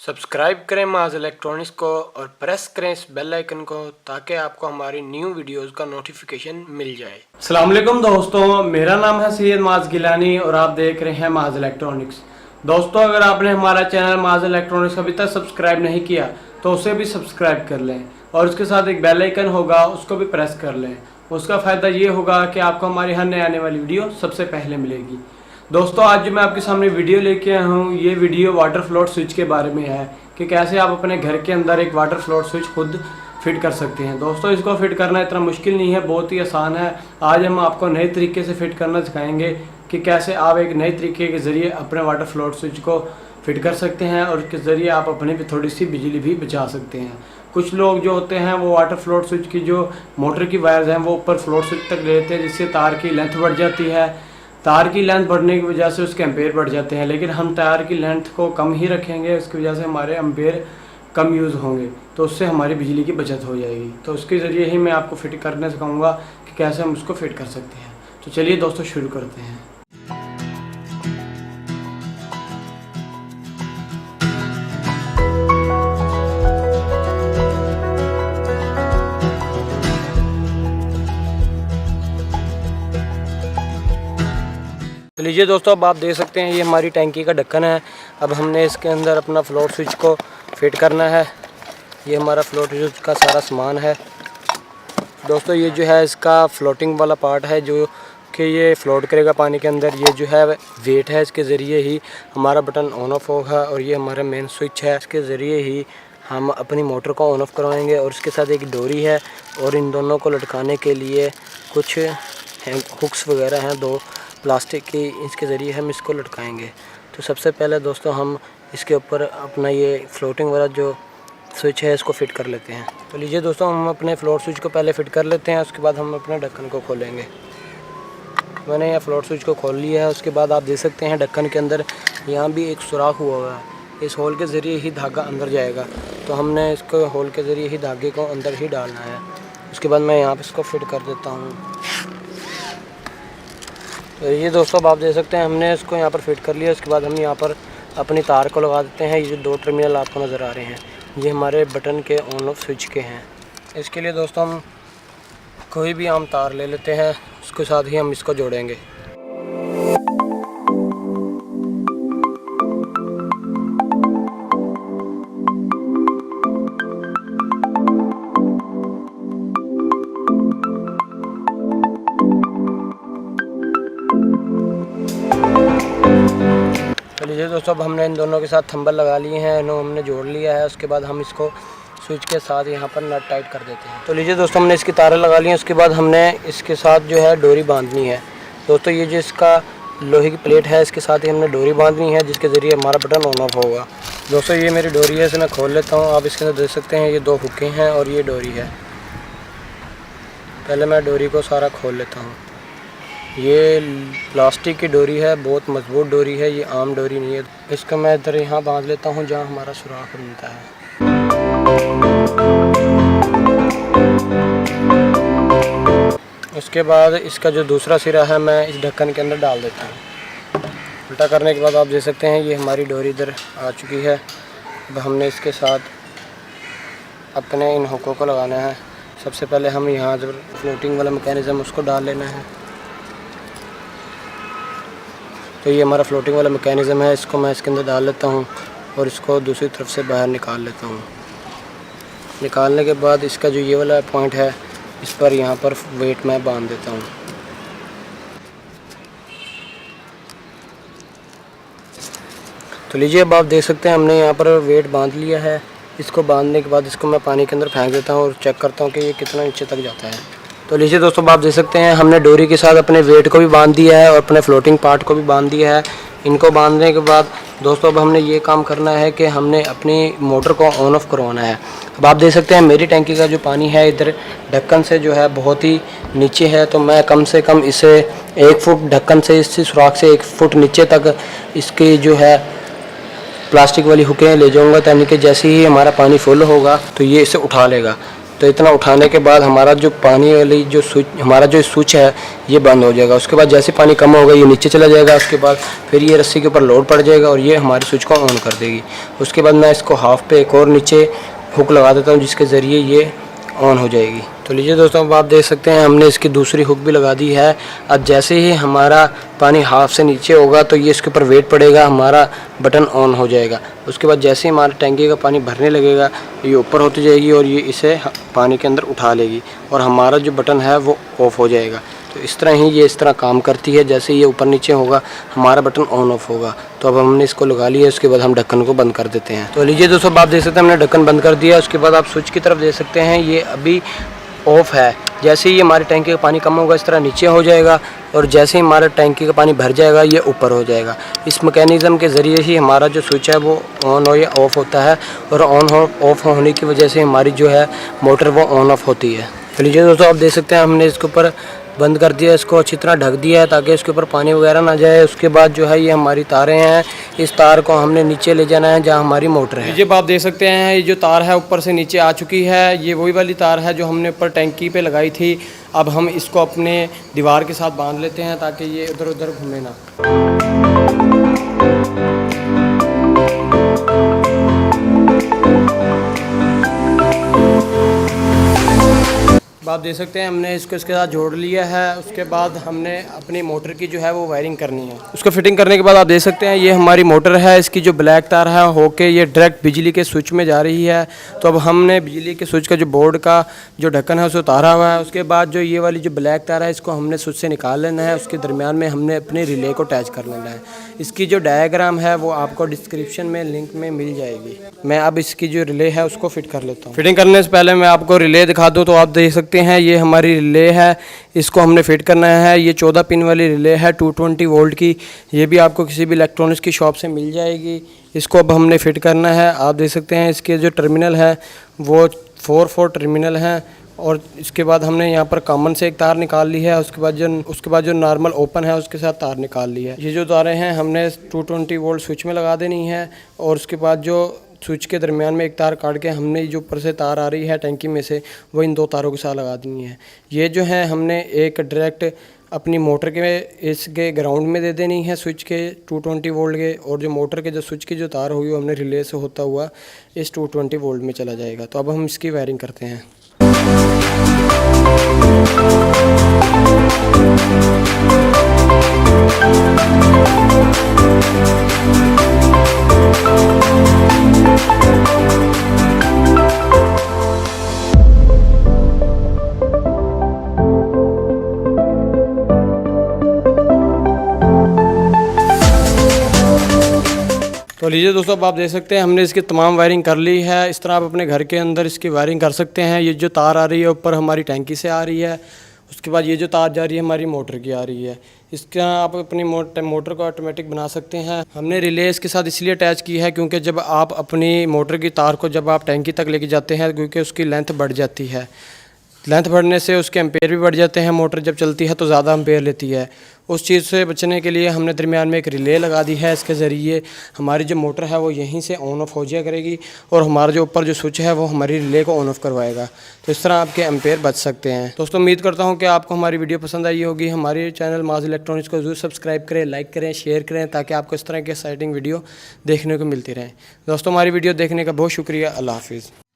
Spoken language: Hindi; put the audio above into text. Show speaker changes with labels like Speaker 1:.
Speaker 1: सब्सक्राइब करें माज इलेक्ट्रॉनिक्स को और प्रेस करें इस बेल आइकन को ताकि आपको हमारी न्यू वीडियोस का नोटिफिकेशन मिल जाए।
Speaker 2: अस्सलाम वालेकुम दोस्तों, मेरा नाम है सैयद माज गिलानी और आप देख रहे हैं माज इलेक्ट्रॉनिक्स। दोस्तों, अगर आपने हमारा चैनल माज इलेक्ट्रॉनिक्स अभी तक सब्सक्राइब नहीं किया तो उसे भी सब्सक्राइब कर लें और उसके साथ एक बेल आइकन होगा, उसको भी प्रेस कर लें। उसका फ़ायदा ये होगा कि आपको हमारी हर नई आने वाली वीडियो सबसे पहले मिलेगी। दोस्तों, आज जो मैं आपके सामने वीडियो लेके आया हूँ, ये वीडियो वाटर फ्लोट स्विच के बारे में है कि कैसे आप अपने घर के अंदर एक वाटर फ्लोट स्विच खुद फिट कर सकते हैं। दोस्तों, इसको फिट करना इतना मुश्किल नहीं है, बहुत ही आसान है। आज हम आपको नए तरीके से फिट करना सिखाएंगे कि कैसे आप एक नए तरीके के ज़रिए अपने वाटर फ्लोट स्विच को फिट कर सकते हैं और इसके ज़रिए आप अपने भी थोड़ी सी बिजली भी बचा सकते हैं। कुछ लोग जो होते हैं वो वाटर फ्लोट स्विच की जो मोटर की वायर्स हैं वो ऊपर फ्लोट स्विच तक ले लेते हैं, जिससे तार की लेंथ बढ़ जाती है। तार की लेंथ बढ़ने की वजह से उसके एम्पेयर बढ़ जाते हैं, लेकिन हम तार की लेंथ को कम ही रखेंगे, इसकी वजह से हमारे एम्पेयर कम यूज़ होंगे, तो उससे हमारी बिजली की बचत हो जाएगी। तो उसके ज़रिए ही मैं आपको फिट करने सिखाऊंगा कि कैसे हम उसको फिट कर सकते हैं। तो चलिए दोस्तों, शुरू करते हैं।
Speaker 1: तो लीजिए दोस्तों, अब आप देख सकते हैं ये हमारी टैंकी का ढक्कन है। अब हमने इसके अंदर अपना फ्लोट स्विच को फिट करना है। ये हमारा फ्लोट स्विच का सारा सामान है। दोस्तों, ये जो है इसका फ्लोटिंग वाला पार्ट है जो कि ये फ्लोट करेगा पानी के अंदर। ये जो है वेट है, इसके ज़रिए ही हमारा बटन ऑन ऑफ होगा और ये हमारा मेन स्विच है, इसके ज़रिए ही हम अपनी मोटर को ऑन ऑफ करवाएंगे। और इसके साथ एक डोरी है और इन दोनों को लटकाने के लिए कुछ हुक्स वगैरह हैं, दो प्लास्टिक की, इसके ज़रिए हम इसको लटकाएंगे। तो सबसे पहले दोस्तों हम इसके ऊपर अपना ये फ्लोटिंग वाला जो स्विच है इसको फिट कर लेते हैं। तो लीजिए दोस्तों, हम अपने फ्लोट स्विच को पहले फिट कर लेते हैं, उसके बाद हम अपने ढक्कन को खोलेंगे। मैंने यह फ्लोट स्विच को खोल लिया है। उसके बाद आप देख सकते हैं ढक्कन के अंदर यहाँ भी एक सुराख हुआ है, इस होल के ज़रिए ही धागा अंदर जाएगा। तो हमने इसको होल के ज़रिए ही धागे को अंदर ही डालना है। उसके बाद मैं यहाँ पर इसको फिट कर देता हूँ। तो ये दोस्तों, अब आप देख सकते हैं हमने इसको यहाँ पर फिट कर लिया। उसके बाद हम यहाँ पर अपनी तार को लगा देते हैं। ये जो दो टर्मिनल आपको नज़र आ रहे हैं ये हमारे बटन के ऑन ऑफ स्विच के हैं। इसके लिए दोस्तों हम कोई भी आम तार ले लेते हैं, उसके साथ ही हम इसको जोड़ेंगे। लीजिए दोस्तों, अब हमने इन दोनों के साथ थंबल लगा लिए हैं, इन्हों हमने जोड़ लिया है। उसके बाद हम इसको स्विच के साथ यहाँ पर नट टाइट कर देते हैं। तो लीजिए दोस्तों, हमने इसकी तारें लगा ली हैं। उसके बाद हमने इसके साथ जो है डोरी बांधनी है। दोस्तों, ये जो इसका लोहे की प्लेट है इसके साथ ही हमने डोरी बांधनी है, जिसके ज़रिए हमारा बटन ऑन ऑफ होगा। दोस्तों, ये मेरी डोरी है, इसे मैं खोल लेता हूँ। आप इसके अंदर देख सकते हैं ये दो हुक्के हैं और ये डोरी है। पहले मैं डोरी को सारा खोल लेता हूँ। ये प्लास्टिक की डोरी है, बहुत मजबूत डोरी है, ये आम डोरी नहीं है। इसको मैं इधर यहाँ बांध लेता हूँ जहाँ हमारा सुराख बनता है। उसके बाद इसका जो दूसरा सिरा है मैं इस ढक्कन के अंदर डाल देता हूँ। उल्टा करने के बाद आप देख सकते हैं ये हमारी डोरी इधर आ चुकी है। अब हमने इसके साथ अपने इन हुकों को लगाना है। सबसे पहले हम यहाँ जो फ्लोटिंग वाला मैकेनिज़्म उसको डाल लेना है। तो ये हमारा फ्लोटिंग वाला मैकेनिज़्म है, इसको मैं इसके अंदर डाल लेता हूँ और इसको दूसरी तरफ से बाहर निकाल लेता हूँ। निकालने के बाद इसका जो ये वाला पॉइंट है इस पर यहाँ पर वेट मैं बांध देता हूँ। तो लीजिए, अब आप देख सकते हैं हमने यहाँ पर वेट बांध लिया है। इसको बांधने के बाद इसको मैं पानी के अंदर फेंक देता हूँ और चेक करता हूँ कि ये कितना नीचे तक जाता है। तो लीजिए दोस्तों, आप देख सकते हैं हमने डोरी के साथ अपने वेट को भी बांध दिया है और अपने फ्लोटिंग पार्ट को भी बांध दिया है। इनको बांधने के बाद दोस्तों अब हमने ये काम करना है कि हमने अपनी मोटर को ऑन ऑफ करवाना है। अब आप देख सकते हैं मेरी टैंकी का जो पानी है इधर ढक्कन से जो है बहुत ही नीचे है, तो मैं कम से कम इसे 1 फुट ढक्कन से, इस सुराख से 1 फुट नीचे तक इसकी जो है प्लास्टिक वाली हुकें ले जाऊँगा, ताकि जैसे ही हमारा पानी फुल होगा तो ये इसे उठा लेगा। तो इतना उठाने के बाद हमारा जो पानी वाली जो स्विच, हमारा जो स्विच है ये बंद हो जाएगा। उसके बाद जैसे पानी कम होगा ये नीचे चला जाएगा। उसके बाद फिर ये रस्सी के ऊपर लोड पड़ जाएगा और ये हमारे स्विच को ऑन कर देगी। उसके बाद मैं इसको हाफ पे एक और नीचे हुक लगा देता हूँ जिसके ज़रिए ये ऑन हो जाएगी। तो लीजिए दोस्तों, अब आप देख सकते हैं हमने इसकी दूसरी हुक भी लगा दी है। अब जैसे ही हमारा पानी हाफ से नीचे होगा तो ये इसके ऊपर वेट पड़ेगा, हमारा बटन ऑन हो जाएगा। उसके बाद जैसे ही हमारे टैंकी का पानी भरने लगेगा ये ऊपर होती जाएगी और ये इसे पानी के अंदर उठा लेगी और हमारा जो बटन है वो ऑफ़ हो जाएगा। तो इस तरह ही ये इस तरह काम करती है। जैसे ये ऊपर नीचे होगा हमारा बटन ऑन ऑफ होगा। तो अब हमने इसको लगा लिया, उसके बाद हम ढक्कन को बंद कर देते हैं। तो लीजिए दोस्तों, आप देख सकते हैं हमने ढक्कन बंद कर दिया। उसके बाद आप स्विच की तरफ देख सकते हैं ये अभी ऑफ है। जैसे ही हमारी टैंकी का पानी कम होगा इस तरह नीचे हो जाएगा और जैसे ही हमारा टैंकी का पानी भर जाएगा ये ऊपर हो जाएगा। इस मैकेनिज़्म के ज़रिए ही हमारा जो स्विच है वो ऑन हो या ऑफ़ होता है और ऑफ़ होने की वजह से हमारी जो है मोटर वो ऑन ऑफ होती है। तो लीजिए दोस्तों, आप देख सकते हैं हमने इसके ऊपर बंद कर दिया, इसको अच्छी तरह ढक दिया है ताकि इसके ऊपर पानी वगैरह ना जाए। उसके बाद जो है ये हमारी तारें हैं, इस तार को हमने नीचे ले जाना है जहाँ हमारी मोटर है।
Speaker 2: जब आप देख सकते हैं ये जो तार है ऊपर से नीचे आ चुकी है, ये वही वाली तार है जो हमने ऊपर टैंकी पे लगाई थी। अब हम इसको अपने दीवार के साथ बांध लेते हैं ताकि ये इधर उधर घूमे ना। आप देख सकते हैं हमने इसको इसके साथ जोड़ लिया है। उसके बाद हमने अपनी मोटर की जो है वो वायरिंग करनी है। उसको फिटिंग करने के बाद आप देख सकते हैं ये हमारी मोटर है, इसकी जो ब्लैक तार है होके ये डायरेक्ट बिजली के स्विच में जा रही है। तो अब हमने बिजली के स्विच का जो बोर्ड का जो ढक्कन है उसे उतारा हुआ है। उसके बाद जो ये वाली जो ब्लैक तार है इसको हमने स्विच से निकाल लेना है। उसके दरमियान में हमने अपने रिले को अटैच कर लेना है। इसकी जो डायग्राम है वो आपको डिस्क्रिप्शन में लिंक में मिल जाएगी। मैं अब इसकी जो रिले है उसको फिट कर लेता हूँ। फिटिंग करने से पहले मैं आपको रिले दिखा दूँ तो आप देख सकते हैं ये हमारी रिले है, इसको हमने फिट करना है। ये 14 पिन वाली रिले है 220 वोल्ट की। ये भी आपको किसी भी इलेक्ट्रॉनिक्स की शॉप से मिल जाएगी। इसको अब हमने फिट करना है। आप देख सकते हैं इसके जो टर्मिनल है वो 4 टर्मिनल हैं और इसके बाद हमने यहाँ पर कॉमन से एक तार निकाल ली है। उसके बाद जो नॉर्मल ओपन है उसके साथ तार निकाल ली है। ये जो तारें हैं हमने 220 वोल्ट स्विच में लगा देनी है और उसके बाद जो स्विच के दरमियान में एक तार काट के हमने जो ऊपर से तार आ रही है टैंकी में से वो इन 2 तारों के साथ लगा देनी है। ये जो है हमने एक डायरेक्ट अपनी मोटर के इसके ग्राउंड में दे देनी है स्विच के 220 वोल्ट के, और जो मोटर के जो स्विच की जो तार हुई वो हमने रिले से होता हुआ इस 220 वोल्ट में चला जाएगा। तो अब हम इसकी वायरिंग करते हैं। तो लीजिए दोस्तों, अब आप देख सकते हैं हमने इसकी तमाम वायरिंग कर ली है। इस तरह आप अपने घर के अंदर इसकी वायरिंग कर सकते हैं। ये जो तार आ रही है ऊपर हमारी टैंकी से आ रही है। उसके बाद ये जो तार जा रही है हमारी मोटर की आ रही है। इसका आप अपनी मोटर को ऑटोमेटिक बना सकते हैं। हमने रिले इसके साथ इसलिए अटैच की है क्योंकि जब आप अपनी मोटर की तार को जब आप टैंकी तक लेके जाते हैं क्योंकि उसकी लेंथ बढ़ जाती है। लेंथ बढ़ने से उसके एम्पेयर भी बढ़ जाते हैं। मोटर जब चलती है तो ज़्यादा एम्पेयर लेती है। उस चीज़ से बचने के लिए हमने दरमियान में एक रिले लगा दी है। इसके ज़रिए हमारी जो मोटर है वो यहीं से ऑन ऑफ हो जाया करेगी और हमारा जो ऊपर जो स्विच है वो हमारी रिले को ऑन ऑफ करवाएगा। तो इस तरह आपके एम्पेयर बच सकते हैं। दोस्तों, उम्मीद करता हूँ कि आपको हमारी वीडियो पसंद आई होगी। हमारे चैनल माज इलेक्ट्रॉनिक्स को ज़रूर सब्सक्राइब करें, लाइक करें, शेयर करें ताकि आपको इस तरह की एक्साइटिंग वीडियो देखने को मिलती रहे। दोस्तों, हमारी वीडियो देखने का बहुत शुक्रिया। अल्लाह हाफिज़।